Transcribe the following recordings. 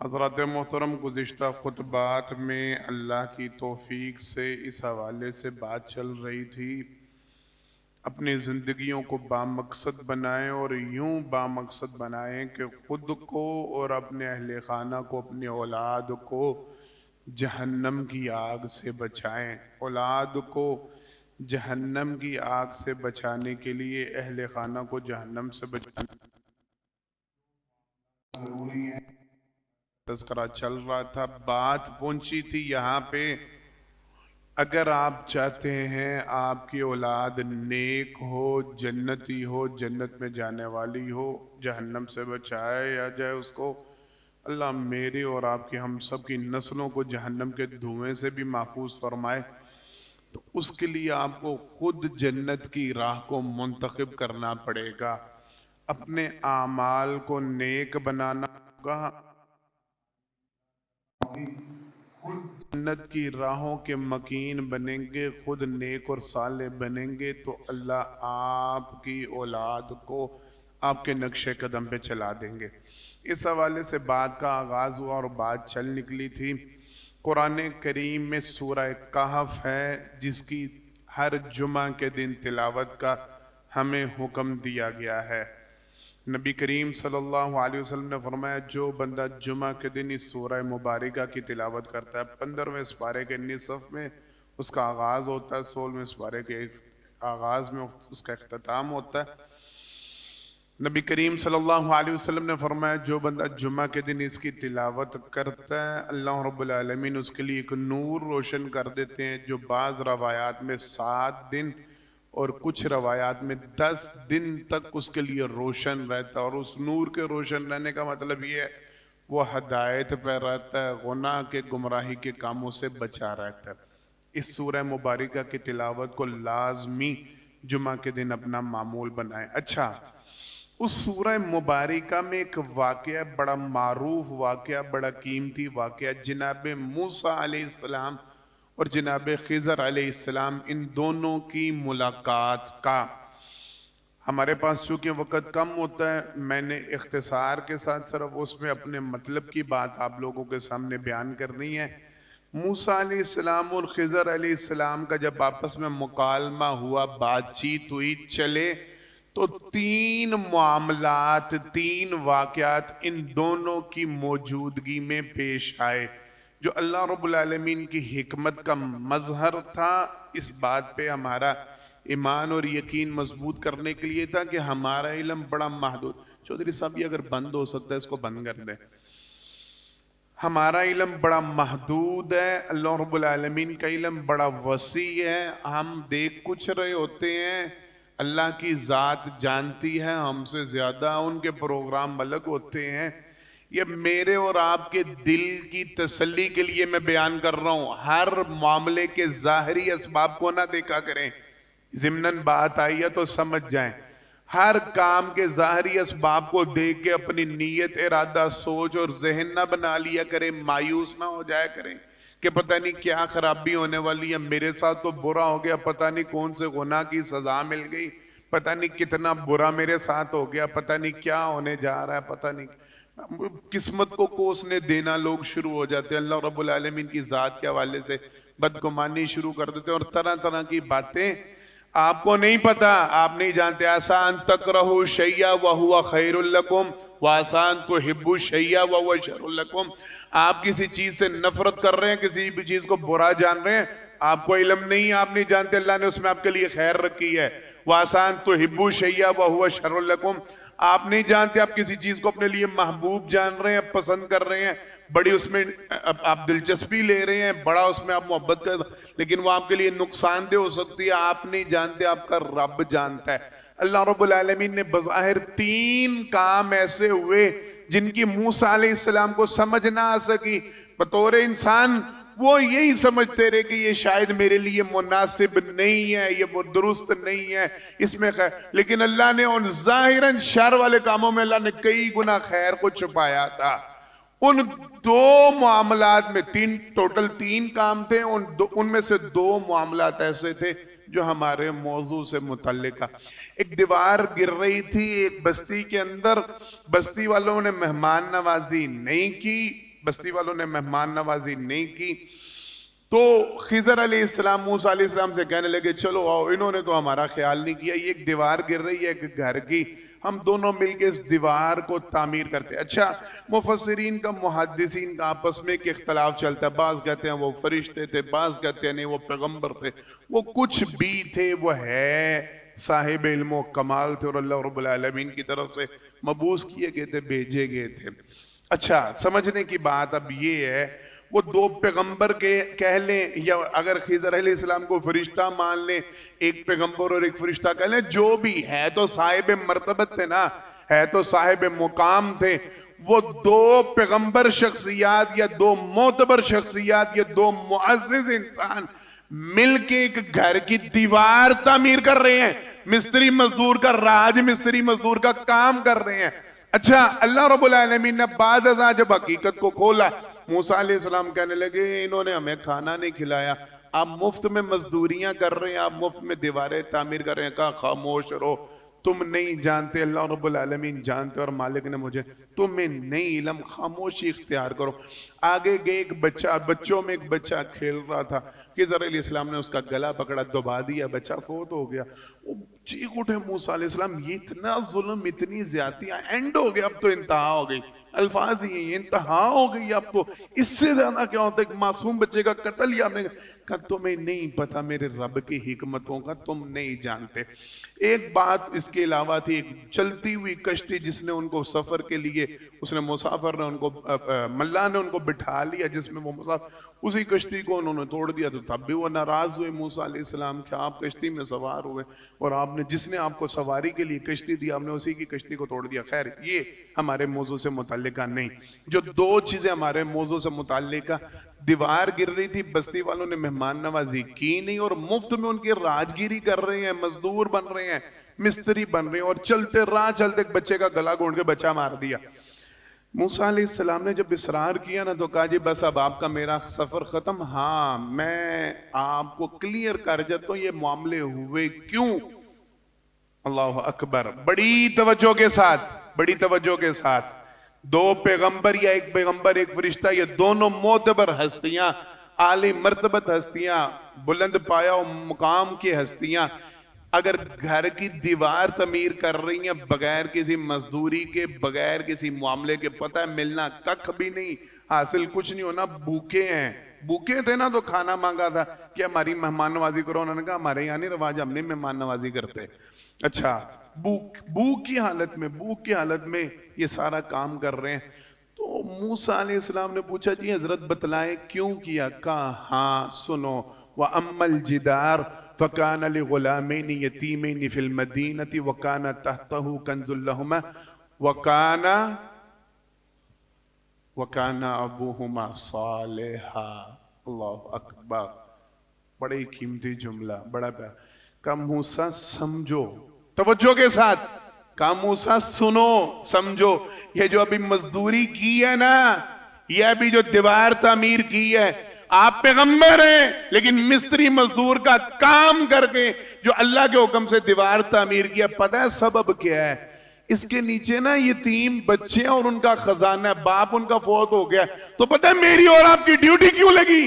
हज़रत मोहतरम गुज़िश्ता खुतबात में अल्लाह की तौफीक से इस हवाले से बात चल रही थी, अपनी ज़िंदगियों को बामकसद बनाएं और यूं बामकसद बनाएं कि ख़ुद को और अपने अहले खाना को, अपनी औलाद को जहन्नम की आग से बचाएं। औलाद को जहन्नम की आग से बचाने के लिए अहले खाना को जहन्नम से बचाना ज़रूरी है। तज़किरा चल रहा था, बात पहुंची थी यहाँ पे, अगर आप चाहते हैं आपकी औलाद नेक हो, जन्नती हो, जन्नत में जाने वाली हो, जहन्नम से बचाए या जाए उसको, अल्लाह मेरे और आपकी हम सब की नस्लों को जहन्नम के धुएं से भी महफूज फरमाए, तो उसके लिए आपको खुद जन्नत की राह को मुंतखब करना पड़ेगा। अपने आमाल को नेक बनाना होगा, खुद जन्नत की राहों के मकीन बनेंगे, खुद नेक और साले बनेंगे, तो अल्लाह आपकी औलाद को आपके नक्शे कदम पे चला देंगे। इस हवाले से बात का आगाज हुआ और बात चल निकली थी। कुरान करीम में सूरह कहफ है जिसकी हर जुमा के दिन तिलावत का हमें हुक्म दिया गया है। नबी करीम सल्लल्लाहु अलैहि वसल्लम ने फरमाया, जो बंदा जुमा के दिन इस सूरह मुबारका की तिलावत करता है, 15वें पारे के निसफ में उसका आगाज होता है, 16वें पारे के आगाज में उसका इख्तिताम होता है। नबी करीम सल्लल्लाहु अलैहि वसल्लम ने फरमाया, जो बंदा जुमा के दिन इसकी तिलावत करता है, अल्लाह रब्बुल आलमीन उसके लिए एक नूर रोशन कर देते हैं, जो बाज़ रवायात में 7 दिन और कुछ रवायात में 10 दिन तक उसके लिए रोशन रहता है। और उस नूर के रोशन रहने का मतलब ये है वो हदायत पर रहता है, गुनाह के गुमराही के कामों से बचा रहता है। इस सूरह मुबारका की तिलावत को लाजमी जुमा के दिन अपना मामूल बनाए। अच्छा, उस सूरह मुबारका में एक वाक़या, बड़ा मारूफ वाक़या, बड़ा कीमती वाक़या, जनाब मूसा अलैहिस्सलाम और जनाब खिज़र अलैहिस्सलाम, इन दोनों की मुलाकात का। हमारे पास चूँकि वक़्त कम होता है, मैंने इख्तिसार के साथ सिर्फ उसमें अपने मतलब की बात आप लोगों के सामने बयान करनी है। मूसा अलैहिस्सलाम और खिज़र अलैहिस्सलाम का जब आपस में मुकालमा हुआ, बातचीत हुई, चले, तो 3 मामलात, 3 वाक़यात इन दोनों की मौजूदगी में पेश आए, जो अल्लाह रब्बुल आलमीन की हिकमत का मजहर था। इस बात पे हमारा ईमान और यकीन मजबूत करने के लिए था कि हमारा इल्म बड़ा महदूद। चौधरी साहब, ये अगर बंद हो सकता है इसको बंद कर दें। हमारा इल्म बड़ा महदूद है, अल्लाह रब्बुल आलमीन का इल्म बड़ा वसी है। हम देख कुछ रहे होते हैं, अल्लाह की ज़ात जानती है हमसे ज़्यादा, उनके प्रोग्राम अलग होते हैं। ये मेरे और आपके दिल की तसल्ली के लिए मैं बयान कर रहा हूँ। हर मामले के ज़ाहरी असबाब को ना देखा करें, ज़िम्नन बात आई है तो समझ जाएं। हर काम के ज़ाहरी असबाब को देख के अपनी नीयत, इरादा, सोच और जहन ना बना लिया करें, मायूस ना हो जाया करें कि पता नहीं क्या खराबी होने वाली है, मेरे साथ तो बुरा हो गया, पता नहीं कौन से गुनाह की सजा मिल गई, पता नहीं कितना बुरा मेरे साथ हो गया, पता नहीं क्या होने जा रहा है, पता नहीं। किस्मत को कोसने देना लोग शुरू हो जाते हैं, अल्लाह रब्बुल आलमीन की ज़ात के हवाले से बदगुमानी शुरू कर देते हैं और तरह तरह की बातें। आपको नहीं पता, आप नहीं जानते। आसान तकरहु शैया व हुवा खैरुल लकुम व आसान तो हिब्बु शैया व हुवा शर्रुल लकुम। आप किसी चीज से नफरत कर रहे हैं, किसी भी चीज को बुरा जान रहे हैं, आपको इल्म नहीं है, आप नहीं जानते अल्लाह ने उसमें आपके लिए खैर रखी है। व आसान तो हिब्बु शैया व हुवा शर्रुल लकुम। आप नहीं जानते, आप किसी चीज को अपने लिए महबूब जान रहे हैं, पसंद कर रहे हैं, बड़ी उसमें आप दिलचस्पी ले रहे हैं, बड़ा उसमें आप मोहब्बत कर, लेकिन वो आपके लिए नुकसानदेह हो सकती है। आप नहीं जानते, आपका रब जानता है। अल्लाह रब्बुल आलमीन ने बज़ाहिर 3 काम ऐसे हुए जिनकी मूसा अलैहिस्सलाम को समझ ना आ सकी। बतौर इंसान वो यही समझते रहे कि ये शायद मेरे लिए मुनासिब नहीं है, ये वो दुरुस्त नहीं है, इसमें खैर। लेकिन अल्लाह ने उन जाहिरन शर वाले कामों में अल्लाह ने कई गुना खैर को छुपाया था। उन 2 मामलात में, टोटल 3 काम थे, उनमें से 2 मामलात ऐसे थे जो हमारे मौजू से मुतल्लिका। एक दीवार गिर रही थी एक बस्ती के अंदर, बस्ती वालों ने मेहमान नवाजी नहीं की, बस्ती वालों ने मेहमान नवाजी नहीं की। तो खिजर अलैहिस्सलाम मूसा अलैहिस्सलाम से कहने लगे चलो आओ, इन्होंने तो हमारा ख्याल नहीं किया, ये एक दीवार गिर रही है एक घर की, हम दोनों मिलके इस दीवार को तामीर करते। अच्छा, मुफस्सिरीन का मुहद्दिसीन का आपस में एक इख्तलाफ चलता है, बाज कहते हैं वो फरिश्ते थे, बाज कहते हैं नहीं वो पैगंबर थे, वो कुछ भी थे, वो है साहिब इल्म कमाल थे और अल्लाह रब्बुल आलमीन की तरफ से मबूस किए गए थे, भेजे गए थे। अच्छा, समझने की बात अब ये है, वो दो पैगंबर के कह लें या अगर खिजर अलैहिस्सलाम को फरिश्ता मान लें, एक पैगंबर और एक फरिश्ता कह लें, जो भी है तो साहिब मर्तबत थे ना, है तो साहिब मुकाम थे। वो दो पैगंबर शख्सियात या दो मोतबर शख्सियात या दो मुअज़्ज़िज़ इंसान मिलके एक घर की दीवार तामीर कर रहे हैं, मिस्त्री मजदूर का राज मिस्त्री मजदूर का काम कर रहे हैं। अच्छा, अल्लाह रब्बुल आलमीन ने बाद अज़ा जब हकीकत को खोला, मूसा अलैहिस्सलाम कहने लगे इन्होंने हमें खाना नहीं खिलाया, आप मुफ्त में मजदूरियां कर रहे हैं, आप मुफ्त में दीवारें तामीर कर रहे हैं। कहा खामोश रहो, तुम नहीं जानते, अल्लाह रब्बुल आलमीन जानते और मालिक ने मुझे तुम्हें नहीं इल्म, खामोशी इख्तियार करो। आगे गए एक बच्चा, बच्चों में एक बच्चा खेल रहा था, खिज़र अलैहिस्सलाम ने उसका गला पकड़ा, दबा दिया, बच्चा फोत हो गया। वो चीख उठे मूसा अलैहिस्सलाम, ये इतना जुल्म, इतनी ज्यादतियां, एंड हो गया, अब तो इंतहा हो गई, अल्फाज ही इंतहा हो गई, अब तो इससे ज्यादा क्या होता है, मासूम बच्चे का कत्ल ही आपने कहा, तुम्हें नहीं पता मेरे रब की हिकमतों का, तुम नहीं जानते। एक बात इसके अलावा थी, एक चलती हुई कश्ती जिसने उनको सफर के लिए, उसने मुसाफिर ने उनको मल्ला ने उनको बिठा लिया जिसमें वो मुसाफिर, उसी कश्ती को उन्होंने तोड़ दिया। तो तब भी वो नाराज हुए मूसा अलैहिस्सलाम कि आप कश्ती में सवार हुए और आपने, जिसने आपको सवारी के लिए कश्ती दी, आपने उसी की कश्ती को तोड़ दिया। खैर, ये हमारे मौजू से मुतल्लिका नहीं। जो दो चीजें हमारे मौजू से मुतल्लिका, दीवार गिर रही थी, बस्ती वालों ने मेहमान नवाजी की नहीं और मुफ्त में उनकी राजगिरी कर रहे हैं, मजदूर बन रहे हैं, मिस्त्री बन रहे हैं, और चलते राह चलते एक बच्चे का गला घोंट के बच्चा मार दिया। मूसा अलैहिस्सलाम ने जब इसरार किया ना, तो कहा जी बस अब आपका मेरा सफर खत्म, हाँ मैं आपको क्लियर कर देता हूं ये मामले हुए क्यों। अल्लाह अकबर, बड़ी तवज्जो के साथ, बड़ी तवज्जो के साथ, दो पैगंबर या एक पैगंबर एक फरिश्ता, ये दोनों मोतबर हस्तियां, आली मर्तबत हस्तियां, बुलंद पाया और मुकाम की हस्तियां, अगर घर की दीवार तमीर कर रही हैं बगैर किसी मजदूरी के, बगैर किसी मामले के, पता है मिलना कख भी नहीं, हासिल कुछ नहीं होना, भूखे हैं, भूखे थे ना तो खाना मांगा था कि हमारी मेहमान नवाजी करो, उन्होंने कहा हमारे यहाँ नहीं रवाज, हम नहीं मेहमान नवाजी करते। अच्छा, भूख की हालत में, भूख की हालत में ये सारा काम कर रहे हैं। तो मूसा अलैहिस्सलाम ने पूछा जी हजरत बतलाएं क्यों किया। कहा हाँ सुनो, व अम्मल जिदार फ़कान लिग़ुलामैनि यतीमैनि फ़िल मदीनति वकान तहतहु कंज़ुल लहुमा वकान अबूहुमा सालिहा। अल्लाहु अकबर, बड़े कीमती जुमला, बड़ा प्यार। का मूसा समझो, तवज्जो के साथ, का मूसा सुनो समझो, ये जो अभी मजदूरी की है ना, ये अभी जो दीवार तामीर की है, आप पैगंबर हैं लेकिन मिस्त्री मजदूर का काम करके जो अल्लाह के हुक्म से दीवार तामीर किया, पता है सबब क्या है? इसके नीचे ना यतीम बच्चे और उनका खजाना, बाप उनका फौत हो गया, तो पता है मेरी और आपकी ड्यूटी क्यों लगी?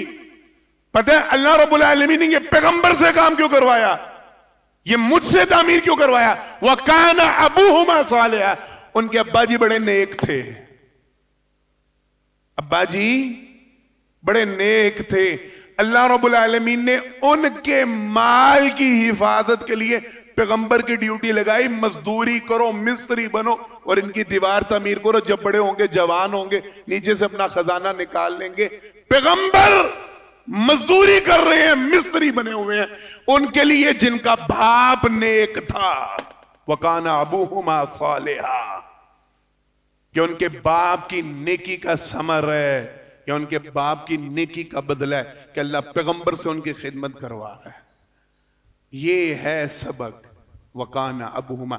पता है अल्लाह रब्बुल आलमीन ने ये पैगंबर से काम क्यों करवाया, ये मुझसे तामीर क्यों करवाया? वकान अबूहुमा सालिहा, उनके अब्बा जी बड़े नेक थे, अब्बा जी बड़े नेक थे। अल्लाह रब्बुल आलमीन ने उनके माल की हिफाजत के लिए पैगंबर की ड्यूटी लगाई, मजदूरी करो, मिस्त्री बनो और इनकी दीवार तामीर करो, जब बड़े होंगे, जवान होंगे, नीचे से अपना खजाना निकाल लेंगे। पैगंबर मजदूरी कर रहे हैं, मिस्त्री बने हुए हैं, उनके लिए जिनका बाप नेक था, वकाना अबूहुमा सालिहा, कि उनके बाप की नेकी का समर है या उनके बाप की नेकी का बदला है कि अल्लाह पैगंबर से उनकी खिदमत करवा रहा है। ये है सबक, वकाना अबूहुमा।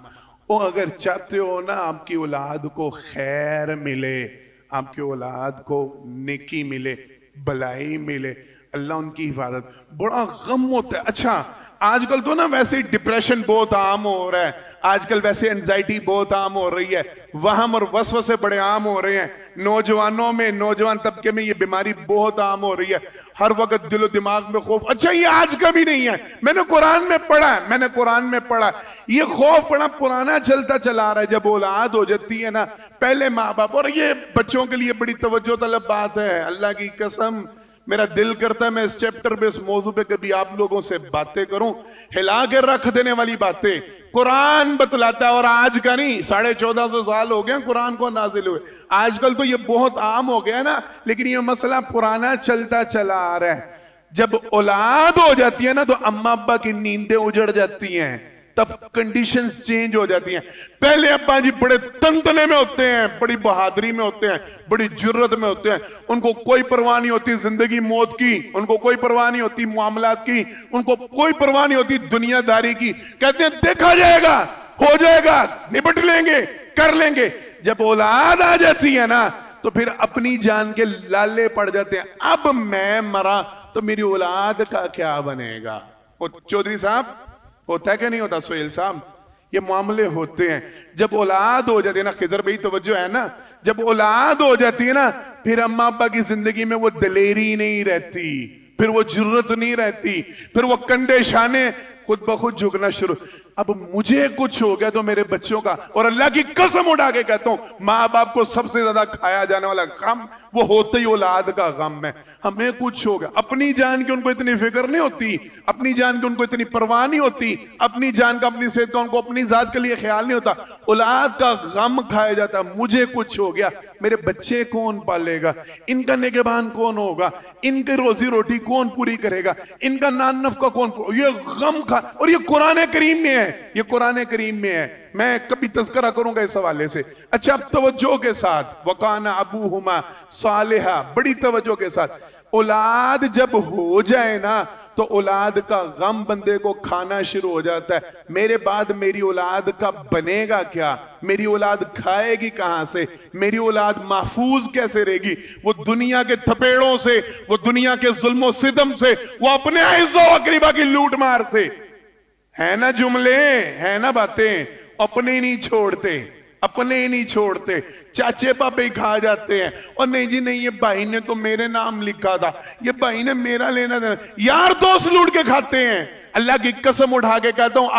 और अगर चाहते हो ना आपकी औलाद को खैर मिले, आपकी औलाद को नेकी मिले, भलाई मिले, अल्लाह उनकी हिफाजत, बड़ा गम होता है। अच्छा, आजकल तो ना वैसे ही डिप्रेशन बहुत आम हो रहा है, आजकल वैसे एंजाइटी बहुत आम हो रही है, वहम और वसवसे बड़े आम हो रहे हैं नौजवानों में, नौजवान तबके में ये बीमारी बहुत आम हो रही है। हर वक्त दिलो दिमाग में खौफ। अच्छा ये आज का भी नहीं है, मैंने कुरान में पढ़ा है, मैंने कुरान में पढ़ा ये खौफ बड़ा पुराना चलता चला रहा है। जब औलाद हो जाती है ना, पहले माँ बाप, और ये बच्चों के लिए बड़ी तवज्जो तलब बात है, अल्लाह की कसम मेरा दिल करता है मैं इस चैप्टर पे, इस मौजू पे कभी आप लोगों से बातें करूं, हिला के रख देने वाली बातें कुरान बतलाता है। और आज का नहीं, 1450 साल हो गए कुरान को नाजिल हुए, आजकल तो ये बहुत आम हो गया ना, लेकिन ये मसला पुराना चलता चला आ रहा है। जब औलाद हो जाती है ना तो अम्मा अब्बा की नींदें उजड़ जाती हैं, तब कंडीशंस चेंज हो जाती हैं। पहले अब्बा जी बड़े तंतने में होते हैं, बड़ी बहादुरी में होते हैं, बड़ी जुर्रत में होते हैं, उनको कोई परवाह नहीं होती जिंदगी मौत की, उनको कोई परवाह नहीं होती मामलात की, उनको कोई परवाह नहीं होती दुनियादारी की। कहते हैं देखा जाएगा, हो जाएगा, निपट लेंगे, कर लेंगे। जब औलाद आ जाती है ना तो फिर अपनी जान के लाले पड़ जाते हैं। अब मैं मरा तो मेरी औलाद का क्या बनेगा? चौधरी साहब होता है कि नहीं होता? सोहेल साहब ये मामले होते हैं। जब औलाद हो जाती है ना, खिजर भाई तवज्जो है ना, जब औलाद हो जाती है ना फिर अम्मा अब्बा की जिंदगी में वो दलेरी नहीं रहती, फिर वो जुर्रत नहीं रहती, फिर वो कंधे शाने खुद ब खुद झुकना शुरू। अब मुझे कुछ हो गया तो मेरे बच्चों का, और अल्लाह की कसम उठा के कहता हूं माँ बाप को सबसे ज्यादा खाया जाने वाला गम वो होते ही औलाद का गम है। हमें कुछ हो गया, अपनी जान की उनको इतनी फिक्र नहीं होती, अपनी जान की उनको इतनी परवाह नहीं होती, अपनी जान का, अपनी सेहत का उनको अपनी जात के लिए ख्याल नहीं होता, औलाद का गम खाया जाता है। मुझे कुछ हो गया, मेरे बच्चे कौन पालेगा, इनका निगहबान कौन होगा, इनकी रोजी रोटी कौन पूरी करेगा, इनका नान नफका कौन, ये गम खा। और ये कुरान करीम में है, ये कुरान करीम में है। मैं कभी तज़किरा करूंगा इस हवाले से। अच्छा अब तवज्जो के साथ, वकाना अबूहुमा सालिहा, बड़ी तवज्जो के साथ। औलाद जब हो जाए ना तो औलाद का गम बंदे को खाना शुरू हो जाता है। मेरे बाद मेरी औलाद का बनेगा क्या, मेरी औलाद खाएगी कहां से, मेरी औलाद महफूज कैसे रहेगी, वो दुनिया के थपेड़ों से, वो दुनिया के जुल्म सितम से, वो अपने इज्जो अकरीबा की लूट मार से। है ना जुमले, है ना बातें, अपने ही नहीं छोड़ते, अपने ही नहीं छोड़ते, चाचे पापे ही खा जाते हैं। और नहीं जी नहीं, ये भाई ने तो मेरे नाम लिखा था, ये भाई ने मेरा लेना देना, यार दोस्त लूट के खाते हैं। अल्लाह की कसम उठा के कहता हूं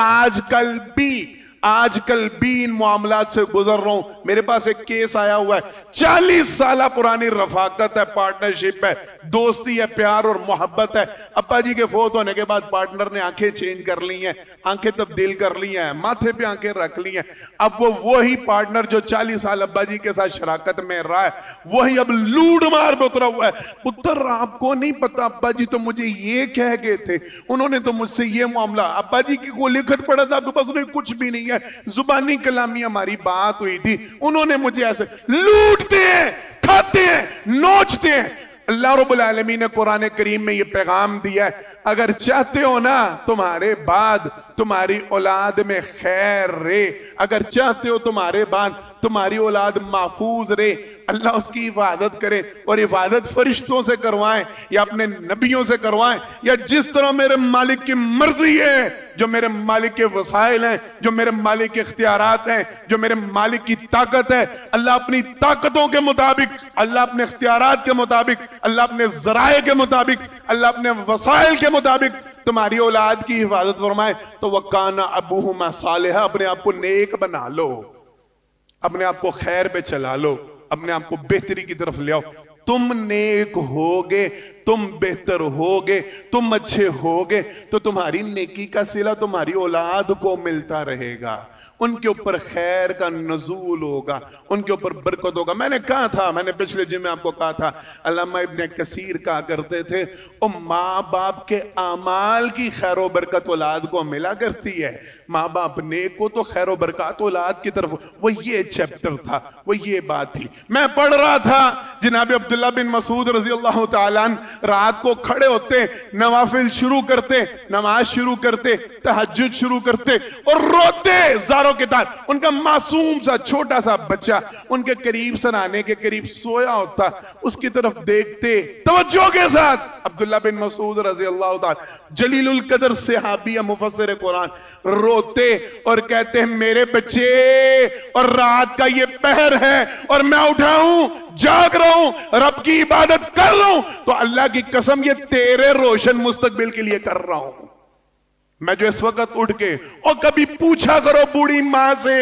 आजकल भी इन मामलात से गुजर रहा हूं। मेरे पास एक केस आया हुआ है, 40 साल पुरानी रफाकत है, पार्टनरशिप है, दोस्ती है, प्यार और मोहब्बत है। अब्बा जी के फोत होने के बाद पार्टनर ने आंखें चेंज कर ली हैं, आंखें तब्दील कर ली हैं, माथे पे आंखें रख ली हैं। अब वो वही पार्टनर जो 40 साल अब्बा जी के साथ शराकत में रहा है, वही अब लूट मार पे उतरा हुआ है। पुत्र आपको नहीं पता, अब्बा जी तो मुझे ये कह गए थे, उन्होंने तो मुझसे ये मामला, अब्बा जी की को लिखत पड़ा था, आपके पास कुछ भी नहीं है, जुबानी कलामी हमारी बात हुई थी, उन्होंने मुझे ऐसे। लूटते हैं, खाते हैं, नोचते हैं। अल्लाह रब्बुल आलमीन ने कुरान करीम में ये पैगाम दिया है, अगर चाहते हो ना तुम्हारे बाद तुम्हारी औलाद में खैर रे, अगर चाहते हो तुम्हारे बाद तुम्हारी औलाद महफूज रे, अल्लाह उसकी हिफाजत करे। और हिफाजत फरिश्तों से करवाएं या अपने नबियों से करवाएं, या जिस तरह मेरे मालिक की मर्जी है, जो मेरे मालिक के वसाइल हैं, जो मेरे मालिक के इख्तियारात हैं, जो मेरे मालिक की ताकत है, अल्लाह अपनी ताकतों के मुताबिक, अल्लाह अपने इख्तियारात के मुताबिक, अल्लाह अपने जराए के मुताबिक, अल्लाह अपने वसाइल के मुताबिक तुम्हारी औलाद की हिफाजत फरमाए। तो वकाना अबूहुमा सालिहा, अपने आप को नेक बना लो, अपने आप को खैर पे चला लो, अपने आप को बेहतरी की तरफ ले आओ। तुम नेक होगे, तुम बेहतर होगे, तुम अच्छे होगे तो तुम्हारी नेकी का सिला तुम्हारी औलाद को मिलता रहेगा, उनके ऊपर खैर का नजूल होगा, उनके ऊपर बरकत होगा। मैंने कहा था, मैंने पिछले जुमे आपको कहा था, अल्लामा इब्ने कसीर कहा करते थे, ओ माँ बाप के अमाल की खैर व बरकत औलाद को मिला करती है, माँ बाप नेक हो तो खैर व बरकत औलाद की तरफ। वो ये चैप्टर था, वो ये बात थी। मैं पढ़ रहा था, जनाब अब्दुल्ला बिन मसूद रजी अल्लाह तआला अन्हु रात को खड़े होते, नवाफिल शुरू करते, नमाज शुरू करते, तहज्जुद शुरू करते और रोते ज़ारों के तार। उनका मासूम सा छोटा सा बच्चा उनके करीब सराहने के करीब सोया होता, उसकी तरफ देखते तवज्जो के साथ। अब्दुल्ला बिन मसूद रजी अल्लाह तआला जलीलुल कदर सहाबी मुफस्सिर कुरान रोते और कहते हैं मेरे बच्चे, और रात का ये पहर है और मैं उठा हूं, जाग रहा हूं, रब की इबादत कर रहा हूं, तो अल्लाह की कसम ये तेरे रोशन मुस्तकबिल के लिए कर रहा हूं। मैं जो इस वक्त उठ के, और कभी पूछा करो बूढ़ी मां से,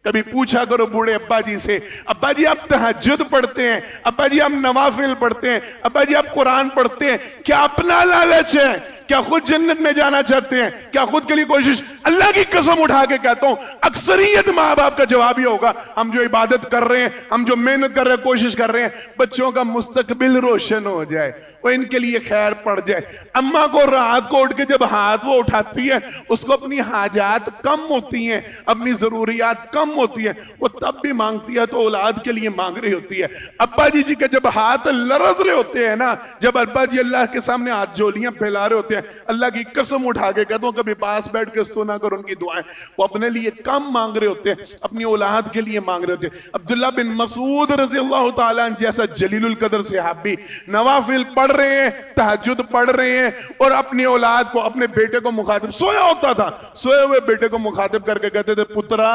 कभी पूछा करो बूढ़े अब्बा जी से, अब्बा जी आप तहज्जुद पढ़ते हैं, अब्बा जी आप नवाफिल पढ़ते हैं, अब्बा जी आप कुरान पढ़ते हैं, क्या अपना लालच है? क्या खुद जन्नत में जाना चाहते हैं? क्या खुद के लिए कोशिश? अल्लाह की कसम उठा के कहता हूं अक्सरियत माँ बाप का जवाब ही होगा, हम जो इबादत कर रहे हैं, हम जो मेहनत कर रहे हैं, कोशिश कर रहे हैं बच्चों का मुस्तकबिल रोशन हो जाए, वो इनके लिए खैर पड़ जाए। अम्मा को रात को उठ के जब हाथ वो उठाती है, उसको अपनी हाजात कम होती हैं, अपनी जरूरियात कम होती है, वो तब भी मांगती है तो औलाद के लिए मांग रही होती है। अब्बा जी के जब हाथ लरज रहे होते हैं ना, जब अब्बा जी अल्लाह के सामने हाथ जोलियां फैला रहे होते हैं, अल्लाह की कसम उठा के कहता हूं कभी पास बैठ के सुना कर उनकी दुआएं, वो अपने लिए कम मांग रहे होते हैं, अपनी औलाद के लिए मांग रहे होते हैं। अब्दुल्ला बिन मसूद रजी अल्लाह तआला अन्हु जैसा जलीलुल कदर सहाबी नवाफिल पढ़ रहे हैं, तहज्जुद पढ़ रहे हैं, और अपनी औलाद को, अपने बेटे को मुखातिब, सोया होता था, सोए हुए बेटे को मुखातिब करके कहते थे पुत्रा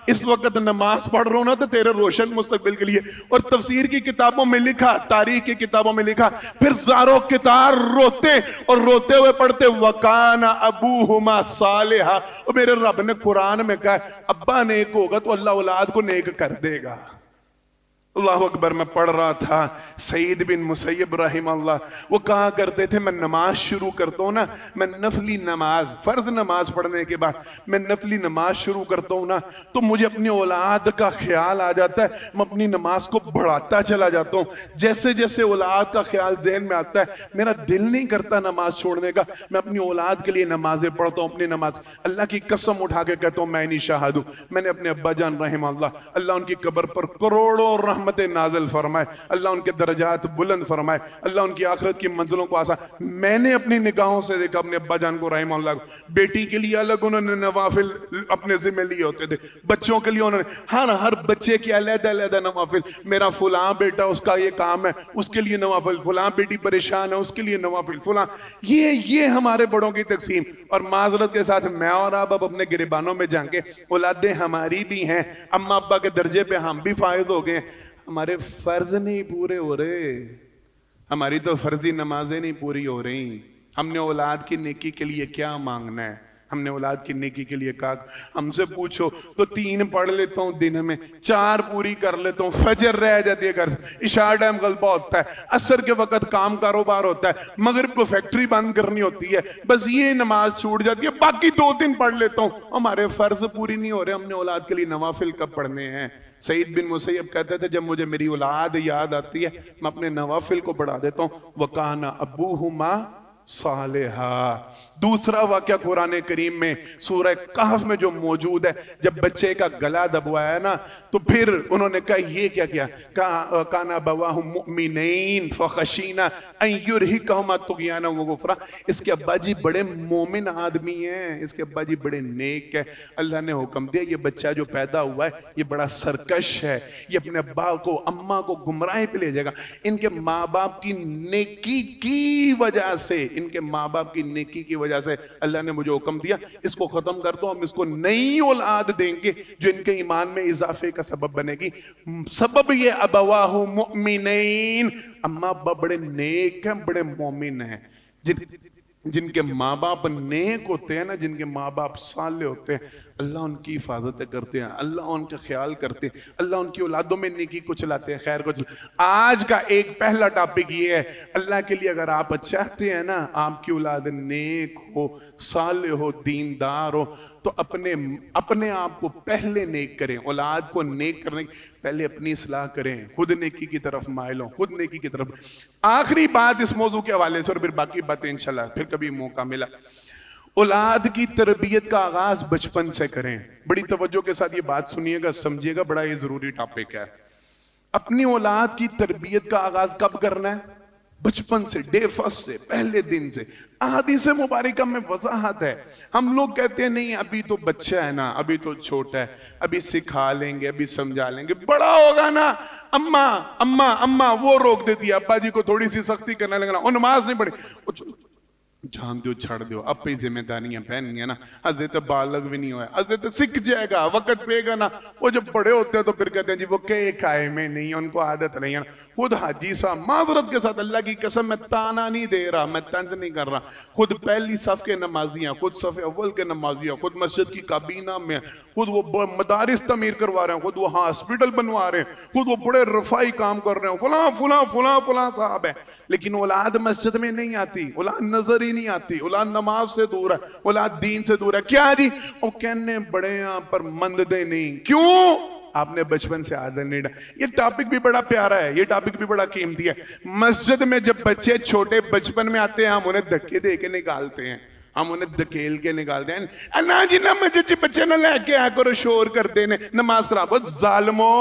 इस वक्त नमाज पढ़ रहा हूं ना तो तेरे रोशन मुस्तकबिल के लिए। और तफसीर की किताबों में लिखा, तारीख की किताबों में लिखा, फिर ज़ारो कितार रोते और रोते हुए पढ़ते वकाना अबूहुमा सालिहा। और मेरे रब ने कुरान में कहा अब्बा नेक होगा तो अल्लाह औलाद को नेक कर देगा। अल्लाह अकबर। मैं पढ़ रहा था, सईद बिन मुसैयब रहमतुल्लाह वो कहा करते थे मैं नमाज शुरू करता हूँ ना, मैं नफली नमाज, फर्ज नमाज पढ़ने के बाद मैं नफली नमाज शुरू करता हूँ ना, तो मुझे अपनी औलाद का ख्याल आ जाता है, मैं अपनी नमाज को बढ़ाता चला जाता हूँ। जैसे जैसे औलाद का ख्याल जहन में आता है, मेरा दिल नहीं करता नमाज छोड़ने का, मैं अपनी औलाद के लिए नमाजें पढ़ता हूँ। अपनी नमाज, अल्लाह की कसम उठा के कहता हूँ मैं नहीं शाहिद हूँ, मैंने अपने अब्बा जान रहमतुल्लाह, अल्लाह उनकी कब्र पर करोड़ों रहमत नाज़िल फरमाए, अल्लाह उनके दर्जात बुलंद फरमाए, अल्लाह उनकी आखिरत की मंजिलों को आसान। मैंने अपनी निगाहों से देखा अपने अब्बा जान को रहमतुल्लाह को, बेटी के लिए अलग उन्होंने नवाफिल अपने जिम्मे लिए होते थे, बच्चों के लिए उन्होंने हर बच्चे की अलग-अलग नवाफिल, मेरा फुलां बेटा उसका ये काम है उसके लिए नवाफिल, फुलां बेटी परेशान है उसके लिए नवाफिल, फुलां, ये हमारे बड़ों की तकसीम। और माजरत के साथ मैं और आप अब अपने गिरबानों में जाएंगे, औलादें हमारी भी हैं, अम्मा अब्बा के दर्जे पे हम भी फायज हो गए, हमारे फर्ज नहीं पूरे हो रहे, हमारी तो फर्जी नमाजें नहीं पूरी हो रही। हमने औलाद की नेकी के लिए क्या मांगना है? हमने औलाद की नेकी के लिए कहा, हमसे पूछो तो 3 पढ़ लेता हूँ दिन में, 4 पूरी कर लेता हूँ, फजर रह जाती है घर से, इशा टाइम गलबा होता है, असर के वक्त काम कारोबार होता है, मगरिब को फैक्ट्री बंद करनी होती है, बस ये नमाज छूट जाती है, बाकी 2-3 पढ़ लेता हूँ। हमारे फर्ज पूरी नहीं हो रहे, हमने औलाद के लिए नवाफिल कब पढ़ने हैं? सईद बिन मुसैयब कहते थे जब मुझे मेरी औलाद याद आती है मैं अपने नवाफिल को बढ़ा देता हूँ। वकाना अबूहुमा सालेहा। दूसरा वाक़या कुरान करीम में सूरह कहफ में जो मौजूद है, जब बच्चे का गला दबवाया ना तो फिर उन्होंने कहा ये क्या किया, काना बवाहु मुमिनीन फखशीना अन युरहिकहुमा तुगयाना व गुफरा। इसके अब्बा जी बड़े मोमिन आदमी हैं, इसके अब्बा जी बड़े नेक है, अल्लाह ने हुक्म दिया ये बच्चा जो पैदा हुआ है ये बड़ा सरकश है, ये अपने अब्बा को अम्मा को गुमराही पे ले जाएगा। इनके माँ बाप की नेकी की वजह से, इनके माँ बाप की नेकी की वजह से अल्लाह ने मुझे हुक्म दिया इसको खत्म कर दो, हम इसको नई औलाद देंगे जो इनके ईमान में इजाफे का सबब बनेगी। सबब ये अबवाहु मुमिनीन, अम्मा अब्बा बड़े नेक हैं, बड़े मोमिन हैं। जिनके माँ बाप नेक होते हैं ना, जिनके माँ बाप साले होते हैं, अल्लाह उनकी हिफाजत करते हैं, अल्लाह उनका ख्याल करते हैं, अल्लाह उनकी औलादों में नेकी को चलाते हैं, खैर को चलाते। आज का एक पहला टॉपिक ये है, अल्लाह के लिए अगर आप चाहते हैं ना आपकी औलाद नेक हो, साले हो, दीनदार हो, तो अपने आप को पहले नेक करें। औलाद को नेक करने पहले अपनी इस्लाह करें, खुद नेकी की तरफ माइल हो, खुद नेकी की तरफ। आखिरी बात इस मौजू के हवाले से और फिर बाकी बातें इंशाल्लाह फिर कभी मौका मिला। औलाद की तरबियत का आगाज बचपन से करें। बड़ी तवज्जो के साथ ये बात सुनिएगा, समझिएगा, बड़ा ये जरूरी टॉपिक है। अपनी औलाद की तरबियत का आगाज कब करना है? बचपन से, डे फर्स्ट से, पहले दिन से। अहादीस मुबारका में वजाहत है। हम लोग कहते हैं नहीं अभी तो बच्चा है ना, अभी तो छोटा है, अभी सिखा लेंगे, अभी समझा लेंगे, बड़ा होगा ना अम्मा अम्मा अम्मा, वो रोक देती है। अब्बा जी को थोड़ी सी सख्ती करने लगना, और नमाज नहीं पढ़ी, झांक दो, छड़ दो, अब पे जिम्मेदारियां पहनी है ना, हजरत बालग भी नहीं हुआ, हजरत सीख जाएगा, वक्त पेगा ना। वो जब बड़े होते हैं तो फिर कहते हैं जी वो के काय में नहीं, उनको आदत नहीं है ना। खुद हाजी साहब माजरत के साथ, अल्लाह की कसम, मैं ताना नहीं दे रहा, मैं तंज नहीं कर रहा, खुद पहली सफ के नमाजियां, खुद सफ अव्वल के नमाजियां, खुद मस्जिद की काबीना में, खुद वो मदारिस तमीर करवा रहे हैं, खुद वो हॉस्पिटल बनवा रहे हैं, खुद वो बड़े रफाई काम कर रहे हैं, फला फला फला फला साहब है। लेकिन औलाद मस्जिद में नहीं आती, औलाद नजर ही नहीं आती, औलाद नमाज से दूर है, औलाद दीन से दूर है। क्या जी? वो कहने बड़े यहाँ पर मंद दे नहीं, क्यों? आपने बचपन से आदत नहीं डाली। ये टॉपिक भी बड़ा प्यारा है, ये टॉपिक भी बड़ा कीमती है। मस्जिद में जब बच्चे छोटे बचपन में आते हैं, हम उन्हें धक्के दे के निकालते हैं, हम उन्हें धकेल के निकालते हैं। ना जी ना, मस्जिद बच्चे ना लेके आ करो, शोर करते ने, नमाज खराब हो। जालिमो,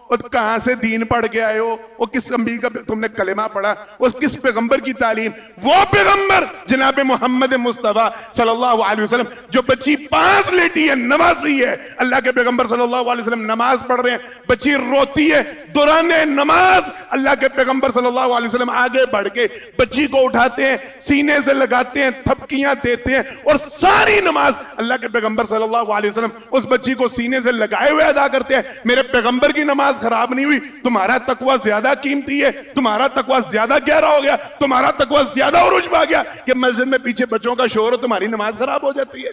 और कहां से दीन पढ़ के आए हो? वो किस अम्बी का तुमने कलेमा पढ़ा? वो किस पैगंबर की तालीम? वो पैगंबर जनाब मोहम्मद मुस्तफा सल्लल्लाहु अलैहि वसल्लम, जो बच्ची 5 लेटी है, नमाजी है, अल्लाह के पैगंबर सल्लल्लाहु अलैहि वसल्लम नमाज पढ़ रहे हैं, बच्ची रोती है दौराने नमाज, अल्लाह के पैगंबर सल्लल्लाहु अलैहि वसल्लम आगे बढ़ के बच्ची को उठाते हैं, सीने से लगाते हैं, थपकियां देते हैं, और सारी नमाज अल्लाह के पैगंबर सल्लल्लाहु अलैहि वसल्लम उस बच्ची को सीने से लगाए हुए अदा करते हैं। मेरे पैगंबर की नमाज खराब नहीं हुई, तुम्हारा तकवा ज्यादा कीमती है, तुम्हारा तकवा ज्यादा गहरा हो गया, तुम्हारा तकवा ज्यादा उरुज पा गया कि मस्जिद में पीछे बच्चों का शोर हो, तुम्हारी नमाज खराब हो जाती है।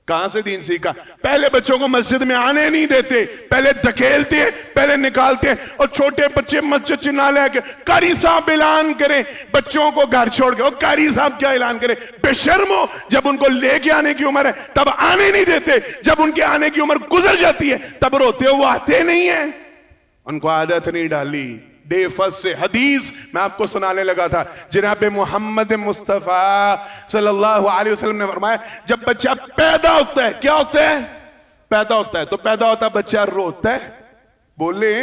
कहां से दीन सीखा? पहले बच्चों को मस्जिद में आने नहीं देते, पहले धकेलते हैं, पहले निकालते हैं, और छोटे बच्चे मस्जिद चिन्ह लेके कारी साहब ऐलान करें, बच्चों को घर छोड़ के। और कारी साहब क्या ऐलान करें? बेशर्मो, जब उनको लेके आने की उम्र है तब आने नहीं देते, जब उनके आने की उम्र गुजर जाती है तब रोते हो, वो आते नहीं है, उनको आदत नहीं डाली। डे फर्स्ट से हदीस मैं आपको सुनाने लगा था, जनाब मोहम्मद मुस्तफा सल्लल्लाहु अलैहि वसल्लम ने फरमाया, जब बच्चा पैदा होता है, क्या होता है? पैदा होता है, तो पैदा होता है बच्चा रोता है। बोले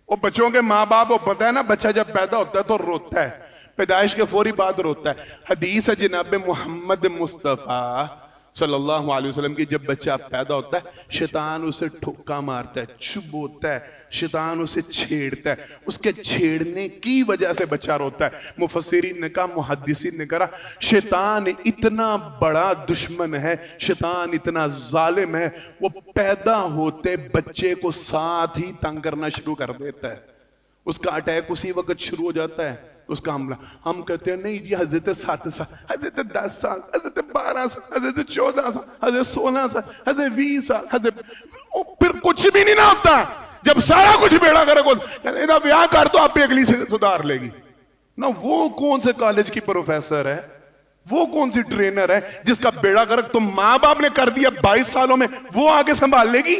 वो बच्चों के माँ बाप को पता है ना, बच्चा जब पैदा होता है तो रोता है, पैदाइश के फौरी बाद रोता है। हदीस है जनाब मोहम्मद मुस्तफा सल्लल्लाहु अलैहि वसल्लम की, जब बच्चा पैदा होता है शैतान उसे ठोका मारता है, चुभोता है, शैतान उसे छेड़ता है, उसके छेड़ने की वजह से बच्चा रोता है। मुफस्सिरीन ने कहा, मुहद्दिसीन ने कहा, शैतान इतना बड़ा दुश्मन है, शैतान इतना जालिम है, वो पैदा होते बच्चे को साथ ही तंग करना शुरू कर देता है, उसका अटैक उसी वक्त शुरू हो जाता है, उसका हमला। हम कहते हैं नहीं जी, हजरत 7 साल, हजरत 10 साल, हजरत 12 साल, हजरत 14 साल, हजरत 16 साल, हजरत 20 साल, हजरत, फिर कुछ भी नहीं ना होता। जब सारा कुछ बेड़ा करे ब्याह कर तो आप अगली से सुधार लेगी ना। वो कौन से कॉलेज की प्रोफेसर है, वो कौन सी ट्रेनर है जिसका बेड़ा गर्क तो माँ बाप ने कर दिया 22 सालों में, वो आगे संभाल लेगी,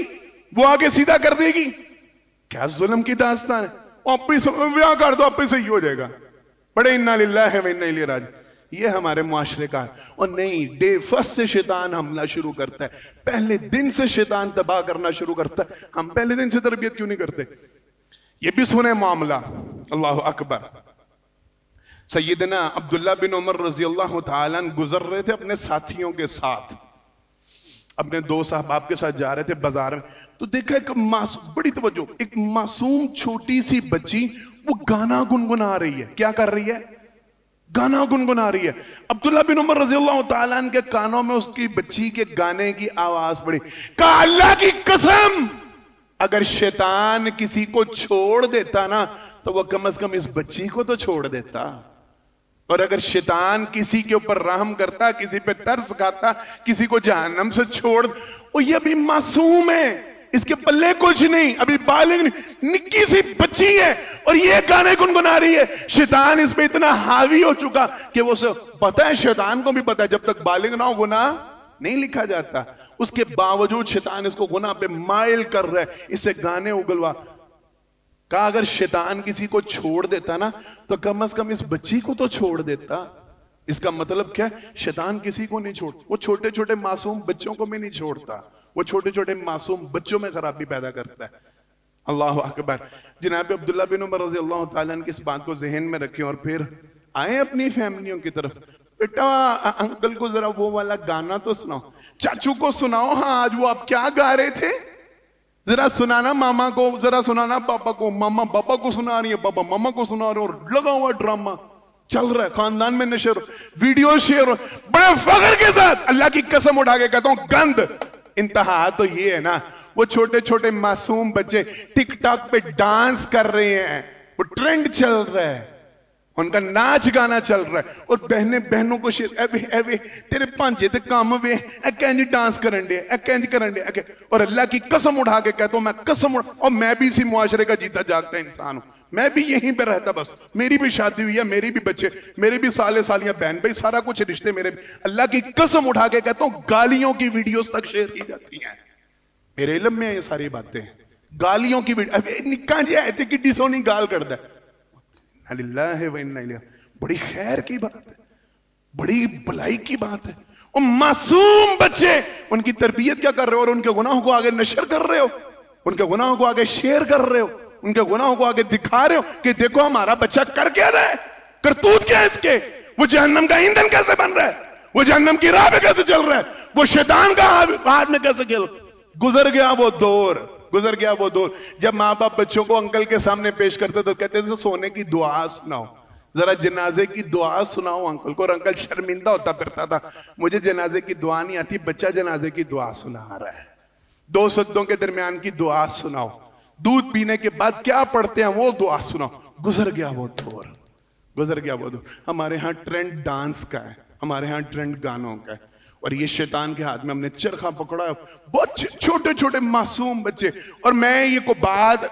वो आगे सीधा कर देगी? क्या जुल्म की दास्तान है। ब्याह कर दो, आप सही हो जाएगा। बड़े इन्ना लिल्लाहि व इन्ना इलैहि राजिऊन, ये हमारे मुआशरे का। और नहीं, डे फर्स्ट से शैतान हमला शुरू करता है, पहले दिन से शैतान तबाह करना शुरू करता है। हम पहले दिन से तरबियत क्यों नहीं करते? ये भी सुने मामला, अल्लाह अकबर। सैयदना अब्दुल्ला बिन उमर रजी अल्लाह तआला अन्हु गुजर रहे थे अपने साथियों के साथ, अपने 2 साहबाब के साथ जा रहे थे बाजार में, तो देखा एक बड़ी तवज्जो, एक मासूम छोटी सी बच्ची वो गाना गुनगुना रही है। क्या कर रही है? गाना गुनगुना रही है। अब्दुल्ला बिन उमर रज़ियल्लाहु ताला अन्हु के कानों में उसकी बच्ची के गाने की आवाज पड़ी। कहा अल्लाह की कसम, अगर शैतान किसी को छोड़ देता ना तो वह कम से कम इस बच्ची को तो छोड़ देता, और अगर शैतान किसी के ऊपर रहम करता, किसी पे तरस खाता, किसी को जहन्नम से छोड़, और ये अभी मासूम है, इसके पल्ले कुछ नहीं, अभी बालिग नहीं, निक्की सी बच्ची है और ये गाने गुनगुना रही है। शैतान इस पे इतना हावी हो चुका कि वो पता है, शैतान को भी पता है जब तक बालिग ना हो गुनाह नहीं लिखा जाता, उसके बावजूद शैतान इसको गुनाह पे माइल कर रहा है, इससे गाने उगलवा। कहा अगर शैतान किसी को छोड़ देता ना तो कम से कम इस बच्ची को तो छोड़ देता, इसका मतलब क्या है? शैतान किसी को नहीं छोड़ता, वो छोटे छोटे मासूम बच्चों को भी नहीं छोड़ता, वो छोटे छोटे मासूम बच्चों में खराबी पैदा करता है। अल्लाह अकबर। जनाब अब्दुल्ला बिन उमर रज़ी अल्लाह ताला अन्हु इस बात को जहन में रखें और फिर आए अपनी फैमिलियों की तरफ। बेटा अंकल को जरा वो वाला गाना तो सुनाओ, चाचू को सुनाओ, हाँ आज वो आप क्या गा रहे थे, जरा सुनाना मामा को, जरा सुनाना पापा को, मामा पापा को सुना रही है, पापा मामा को सुना रहे, और लगा हुआ ड्रामा चल रहा है, खानदान में नशर, वीडियो शेयर, बड़े फख्र के साथ। अल्लाह की कसम उठा के कहता हूं गंद इंतहा तो ये है ना, वो छोटे छोटे मासूम बच्चे टिकटॉक पे डांस कर रहे हैं, वो ट्रेंड चल रहा है, उनका नाच गाना चल रहा है, और बहनों को शेयर, एवे तेरे भांजे ते काम वे कैंज डांस करन दे, कैंज करन दे। और अल्लाह की कसम उठा के कहता हूं, मैं कसम और मैं भी इसी मुआशरे का जीता जागता इंसान हूं, मैं भी यहीं पे रहता, बस मेरी भी शादी हुई है, मेरी भी बच्चे, मेरे भी साले सालियां, बहन भाई, सारा कुछ रिश्ते मेरे भी। अल्लाह की कसम उठा के कहता हूं गालियों की वीडियोस तक शेयर की जाती हैं, मेरे इल्म में ये सारी बातें, गालियों की वीडियो, निक्का जी है कि सोनी गाल करता है, बड़ी खैर की बात है, बड़ी भलाई की बात है। और मासूम बच्चे, उनकी तरबियत क्या कर रहे हो, और उनके गुनाहों को आगे नशर कर रहे हो, उनके गुनाहों को आगे शेयर कर रहे हो, उनके गुनाहों को आगे दिखा रहे हो कि देखो हमारा बच्चा कर क्या रहा है, करतूत क्या है इसके, वो जहन्नम का ईंधन कैसे बन रहा है, वो जहन्नम की राह पे कैसे चल रहा है, वो शैतान का हाथ में कैसे खेल। गुजर गया वो दौर, गुजर गया वो दौर जब माँ बाप बच्चों को अंकल के सामने पेश करते तो कहते थे सोने की दुआ सुनाओ, जरा जनाजे की दुआ सुनाओ अंकल को, और अंकल शर्मिंदा होता फिरता था, मुझे जनाजे की दुआ नहीं आती, बच्चा जनाजे की दुआ सुना रहा है, दो सज्जों के दरमियान की दुआ सुनाओ, दूध पीने के बाद क्या पढ़ते हैं वो दुआ सुनाओ। गुजर गया वो दौर, गुजर गया वो दौर। हमारे यहाँ ट्रेंड डांस का है, हमारे यहाँ ट्रेंड गानों का है, और ये शैतान के हाथ में हमने चरखा पकड़ा है, बहुत छोटे छोटे मासूम बच्चे। और मैं ये को बात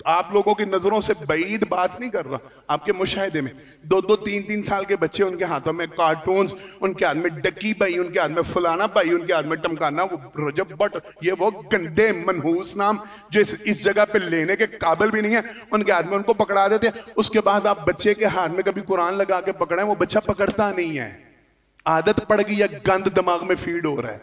आप लोगों की नजरों से बैद बात नहीं कर रहा, आपके मुशाहिदे में 2-2, 3-3 साल के बच्चे, उनके हाथों में कार्टून्स, उनके हाथ में डकी पाई, उनके हाथ में फलाना पाई, उनके हाथ में टमकाना, वो रजब बट, ये वो गंदे मनहूस नाम जो इस जगह पे लेने के काबिल भी नहीं है, उनके हाथ में उनको पकड़ा देते हैं। उसके बाद आप बच्चे के हाथ में कभी कुरान लगा के पकड़े, वो बच्चा पकड़ता नहीं है, आदत पड़ गई है, गंद दिमाग में फीड हो रहा है,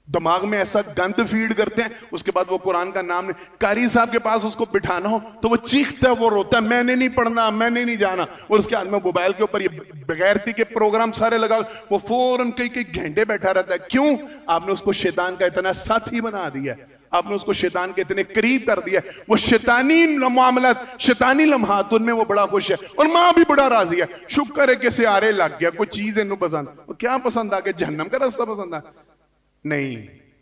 दिमाग में ऐसा गंद फीड करते हैं, उसके बाद वो कुरान का नाम नहीं, कारी साहब के पास उसको बिठाना हो तो वो चीखता है, वो रोता है, मैंने नहीं पढ़ना, मैंने नहीं जाना, और उसके हाथ में मोबाइल के ऊपर ये बगैरती के प्रोग्राम सारे लगा, वो फौरन कई घंटे बैठा रहता है। क्यों? आपने उसको शैतान का इतना साथी बना दिया, आपने उसको शैतान के इतने करीब कर दिया, वो शैतानी मामलात, शैतानी लम्हात उनमें वो बड़ा खुश है, और माँ भी बड़ा राजी है, शुक्र है कि सियारे लग गया, कोई चीज इन्हों पसंद, वो क्या पसंद आ गया, जहन्नम का रास्ता पसंद आ नहीं।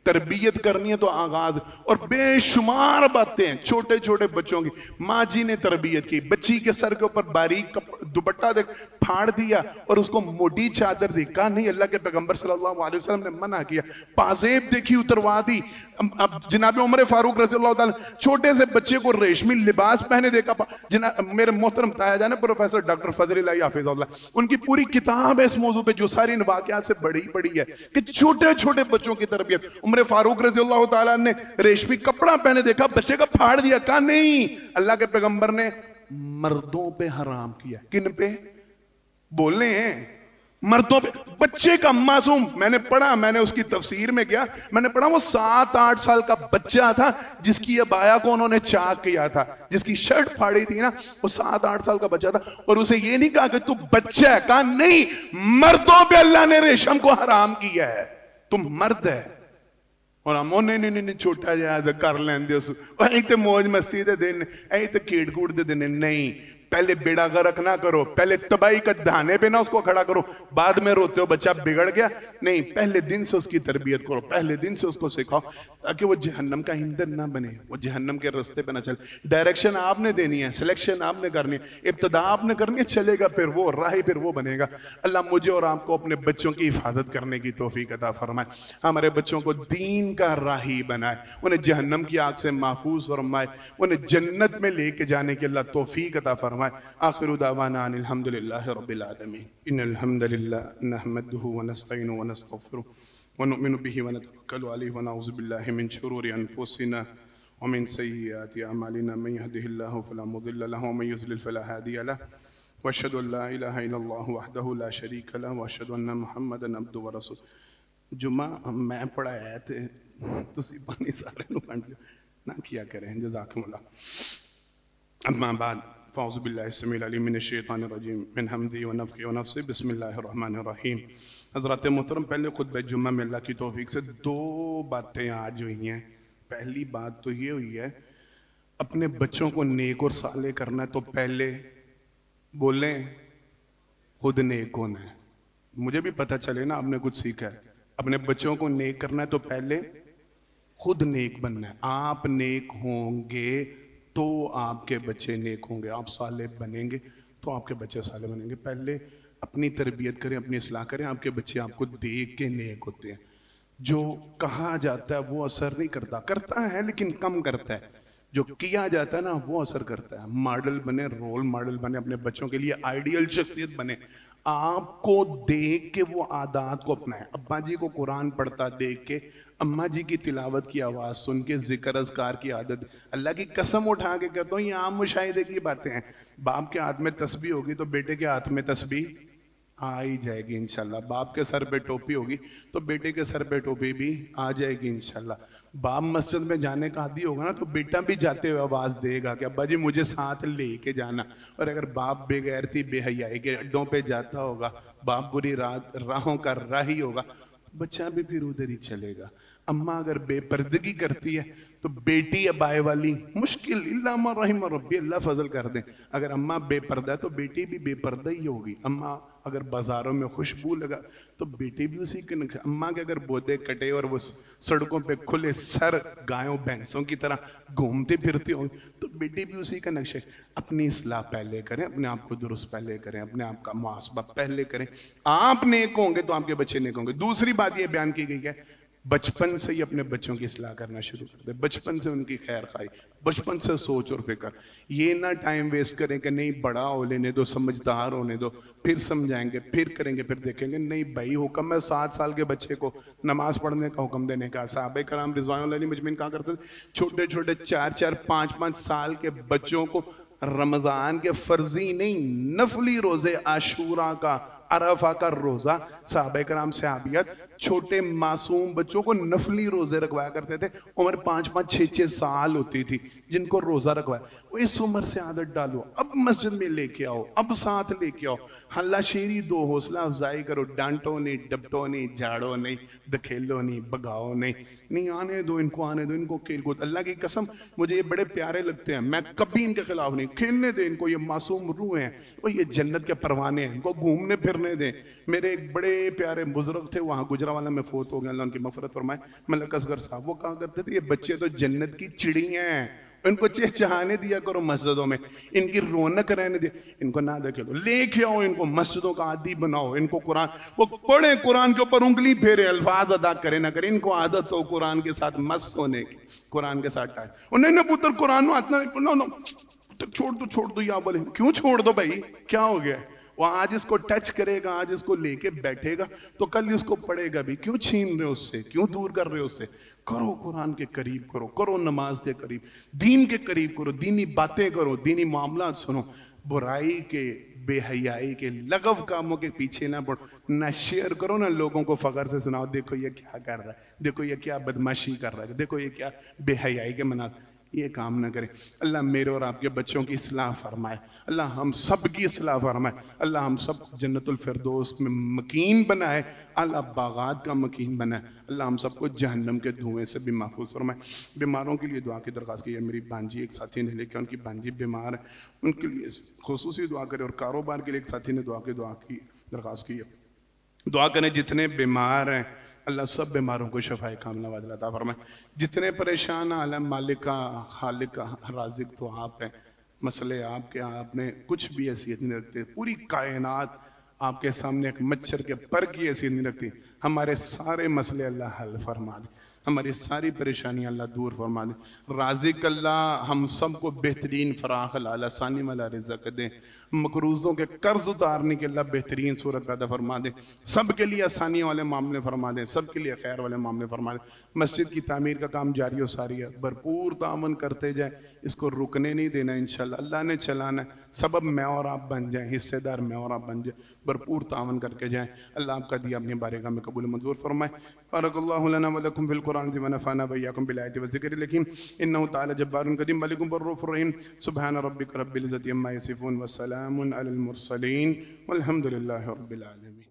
तरबियत करनी है तो आगाज, और बेशुमार बातें छोटे छोटे बच्चों की, माँ जी ने तरबियत की, बच्ची के सर के ऊपर बारीक दुपट्टा देख फाड़ दिया और उसको मोटी चादर दी, कहा नहीं, अल्लाह के पैगंबर सल्लल्लाहु अलैहि वसल्लम ने मना किया, पाजेब देखी उतरवा दी। अब जनाब उमर फारूक रज़ियल्लाहु ताला छोटे से बच्चे को रेशमी लिबास पहने देखा, मेरे मोहतरम ताया जाने प्रोफेसर डॉक्टर फजल हाफिज़ुल्लाह, उनकी पूरी किताब है इस मौजू पे जो सारी वाक़यात से बड़ी बड़ी है कि छोटे छोटे बच्चों की तरबियत। उमर फारूक रज़ियल्लाहु ताला ने रेशमी कपड़ा पहने देखा, बच्चे का फाड़ दिया, कहा नहीं, अल्लाह के पैगंबर ने मर्दों पे हराम किया। किन पे बोलने हैं? मर्दों पे। बच्चे का मासूम, मैंने पढ़ा, मैंने उसकी तफसीर में गया, मैंने पढ़ा वो 7-8 साल का बच्चा था जिसकी अबाया को उन्होंने चाक किया था, जिसकी शर्ट फाड़ी थी ना, वो 7-8 साल का बच्चा था, और उसे ये नहीं कहा कि तू बच्चा है, कहा नहीं, मर्दों पे अल्लाह ने रेशम को हराम किया है, तुम मर्द है। और हम नहीं छोटा जहा कर लेंगे, एक तो मौज मस्ती दे दिन, एक तो कीड़ कूड़ दे दिन, नहीं, पहले बेड़ा गर्क ना करो, पहले तबाही का धाने पे ना उसको खड़ा करो, बाद में रोते हो बच्चा बिगड़ गया, नहीं, पहले दिन से उसकी तरबियत करो, पहले दिन से उसको सिखाओ ताकि वो जहन्नम का ईंधन ना बने, वो जहन्नम के रास्ते पे ना चले। डायरेक्शन आपने देनी है, सिलेक्शन आपने करनी है, इब्तिदा आपने करनी है, चलेगा फिर वो राह, फिर वो बनेगा। अल्लाह मुझे और आपको अपने बच्चों की हिफाजत करने की तौफीक अता फरमाए, हमारे बच्चों को दीन का राही बनाए, उन्हें जहन्नम की आग से महफूज फरमाए, उन्हें जन्नत में लेके जाने की अल्लाह तौफीक अता फरमाए। आखिरु दावाना अनिल हम्दुलिल्लाहि रब्बिल आलमीन। इन्नल हम्दलिल्लाह नहमदुहु व नस्तईनु व नस्तगफिरुहु व नुमिनु बिही व नतवक्कलु अलैहि व नऊज़ु बिल्लाहि मिन शुरूरि अनफुसिना व मिन सय्यिआति अमालिना। मन यहदिहिल्लाहु फला मुदिल्ल लहु व मन युज़लिल फला हादिय लहु वअशहदु अल्ला इलाहा इल्लल्लाह वहदहु ला शरीक लहु वअशहदु अन्ना मुहम्मदन अब्दुहु व रसूलुहु। जुम्मा मैं पढ़ाया ते तुसी पानी सारे नूं पंड ना किया करें। जज़ाकुमुल्लाह। अम्मा बाद फ़ाउज़ु बिल्लाहि समीउल अलीम मिनश शैतानिर रजीम मिन हम्दिही व नफ़्ख़िही व नफ़्सिही बिस्मिल्लाहिर रहमानिर रहीम। हज़रात मोहतरम, पहले खुतबा जुम्मा में अल्लाह की तौफीक से दो बातें आज हुई हैं। पहली बात तो ये हुई है, अपने बच्चों को नेक और साले करना है तो पहले बोलें खुद नेक होना है। मुझे भी पता चले ना आपने कुछ सीखा है। अपने बच्चों को नेक करना है तो पहले खुद नेक बनना है। आप नेक होंगे तो आपके बच्चे नेक होंगे, आप साले बनेंगे तो आपके बच्चे साले बनेंगे। पहले अपनी तरबियत करें, अपनी इस्लाह करें, आपके बच्चे आपको देख के नेक होते हैं। जो कहा जाता है वो असर नहीं करता, करता है लेकिन कम करता है। जो किया जाता है ना वो असर करता है। मॉडल बने, रोल मॉडल बने, अपने बच्चों के लिए आइडियल शख्सियत बने। आपको देख के वो आदात को अपनाएं। अब्बा जी को कुरान पढ़ता देख के, अम्मा जी की तिलावत की आवाज़ सुन के ज़िक्र अज़कार की आदत। अल्लाह की कसम उठा के कहता हूँ, ये आम मुशाहिदे की बातें हैं। बाप के हाथ में तस्बीह होगी तो बेटे के हाथ में तस्बीह आ ही जाएगी इंशाल्लाह। बाप के सर पे टोपी होगी तो बेटे के सर पे टोपी भी आ जाएगी इंशाल्लाह। बाप मस्जिद में जाने का आदी होगा ना तो बेटा भी जाते हुए आवाज़ देगा कि अब्बा जी मुझे साथ लेके जाना। और अगर बाप बेगैरती बेहयाई के अड्डों पे जाता होगा, बाप बुरी राहों का राही होगा, बच्चा भी फिर उधर ही चलेगा। अम्मा अगर बेपर्दगी करती है तो बेटी अबाए वाली मुश्किल इल्ला मा रहिम रब्बी, अल्लाह फजल कर दे। अगर अम्मा बेपर्दा है तो बेटी भी बेपर्दा ही होगी। अम्मा अगर बाजारों में खुशबू लगा तो बेटी भी उसी के नक्शे। अम्मा के अगर बोदे कटे और वो सड़कों पे खुले सर गायों भैंसों की तरह घूमते फिरती होंगी तो बेटी भी उसी का नक्शे। अपनी इस्लाह पहले करें, अपने आप को दुरुस्त पहले करें, अपने आप का मुहासबा पहले करें। आप नेक होंगे तो आपके बच्चे नेक होंगे। दूसरी बात ये बयान की गई है, बचपन से ही अपने बच्चों की इस्लाह करना शुरू कर दे। बचपन से उनकी खैर खाई, बचपन से सोच और फिक्र। ये ना टाइम वेस्ट करें कि नहीं बड़ा हो लेने दो, समझदार होने दो, फिर समझाएंगे, फिर करेंगे, फिर देखेंगे। नहीं भाई, हुक्म है 7 साल के बच्चे को नमाज पढ़ने का हुक्म देने का। साहबे कराम रिज़वानुल्लाह अलैहिम मजमईन कहा करते थे, छोटे छोटे 4-4, 5-5 साल के बच्चों को रमजान के फर्जी नहीं नफली रोजे आशूरा का, अरफा का रोजा, साहबे कराम सहाबियत छोटे मासूम बच्चों को नफली रोजे रखवाया करते थे। उम्र 5-5, 6-6 साल होती थी जिनको रोजा रखवाया। इस उम्र से आदत डालो, अब मस्जिद में लेके आओ, अब साथ लेके आओ, हल्लाशेरी दो, हौसला अफजाई करो। डांटो नहीं, डपटो नहीं, झाड़ो नहीं, दखेलो नहीं, भगाओ नहीं। नहीं आने दो इनको, आने दो इनको खेल कूद। अल्लाह की कसम मुझे ये बड़े प्यारे लगते हैं, मैं कभी इनके खिलाफ नहीं। खेलने दे इनको, ये मासूम रूह हैं, और ये जन्नत के परवाने हैं, इनको घूमने फिरने दें। मेरे एक बड़े प्यारे बुजुर्ग थे, वहाँ गुजरावाला में फोत हो गए, अल्लाह उनकी मफरत फरमाए, मलक असगर साहब। वो कहा करते थे, ये बच्चे तो जन्नत की चिड़ियाँ हैं, इनको चहचहाने दिया करो मस्जिदों में, इनकी रौनक रहने दे, इनको ना देखे लो, लेके आओ इनको मस्जिदों का आदी बनाओ। इनको कुरान वो पढ़े, कुरान के ऊपर उंगली फेरे, अल्फाज अदा करे ना करे, इनको आदत हो कुरान के साथ मस्त होने की, कुरान के साथ टाइम। और नहीं ना पुत्र कुरान में हाथ ना, छोड़ दो या बोले, क्यों छोड़ दो भाई, क्या हो गया? वो आज इसको टच करेगा, आज इसको लेके बैठेगा तो कल इसको पढ़ेगा भी। क्यों छीन रहे हो उससे, क्यों दूर कर रहे हो उससे? करो कुरान के करीब करो, करो नमाज के करीब, दीन के करीब करो, दीनी बातें करो, दीनी मामला सुनो। बुराई के, बेहयाई के, लगव कामों के पीछे ना पड़ो, ना शेयर करो, ना लोगों को फखर से सुनाओ, देखो ये क्या कर रहा है, देखो ये क्या बदमाशी कर रहा है, देखो ये क्या बेहयाई के मना। ये काम ना करें। अल्लाह मेरे और आपके बच्चों की इस्लाह फरमाए, अल्लाह हम सब की इस्लाह फरमाए, अल्लाह हम सब जन्नतुल फिरदौस में मकीन बनाए, अल्लाह बागात का मकीन बनाए, अल्लाह हम सबको जहन्नम के धुएं से भी महफूज फरमाए। बीमारों के लिए दुआ की दरख्वास्त की है। मेरी भांजी एक साथी ने लेकर, उनकी भांजी बीमार है, उनके लिए खुसूसी दुआ करें। और कारोबार के लिए एक साथी ने दुआ की दरख्वास्त की है। दुआ करें जितने बीमार हैं, अल्लाह सब बीमारों को शफाए कामला वाला अता फरमाए। जितने परेशान आलम मालिका खालिका राज़िक तो आप हैं, मसले आपके, आपने कुछ भी हैसियत नहीं रखते। पूरी कायनात आपके सामने एक मच्छर के पर की हैसियत नहीं रखती। हमारे सारे मसले अल्लाह हल फरमा दे। हमारी सारी परेशानियां अल्लाह दूर फरमा दे। राज़िक अल्लाह हम सबको बेहतरीन फराख हलाल आसानी वाला रिज़्क़ दे। मकरूज़ों के कर्ज उतारने के अल्लाह बेहतरीन सूरत पैदा फरमा दे। सब के लिए आसानी वाले मामले फरमा दे, सब के लिए खैर वाले मामले फरमा दे। मस्जिद की तामीर का काम जारी हो सारी है, भरपूर तामन करते जाए, इसको रुकने नहीं देना। इंशाल्लाह अल्लाह ने चलाना है, सबब मैं और आप बन जाए, हिस्सेदार मैं और आप बन जाए, भरपूर तामन करके जाएं। अल्लाह आपका दिया अपनी बारगाह में कबूल मंजूर फरमाए। बारकल्लाहु लना व लकुम फिल कुरान व नफ़अना व इय्याकुम बिल आयति व ज़िक्रिल हकीम इन्नहु तआला जब्बारुन करीम मलिकुम रऊफ़ुर रहीम। सुब्हान रब्बिका रब्बिल इज़्ज़ति अम्मा यसिफ़ून व सलामुन अलल मुरसलीन वल्हम्दुलिल्लाहि रब्बिल आलमीन।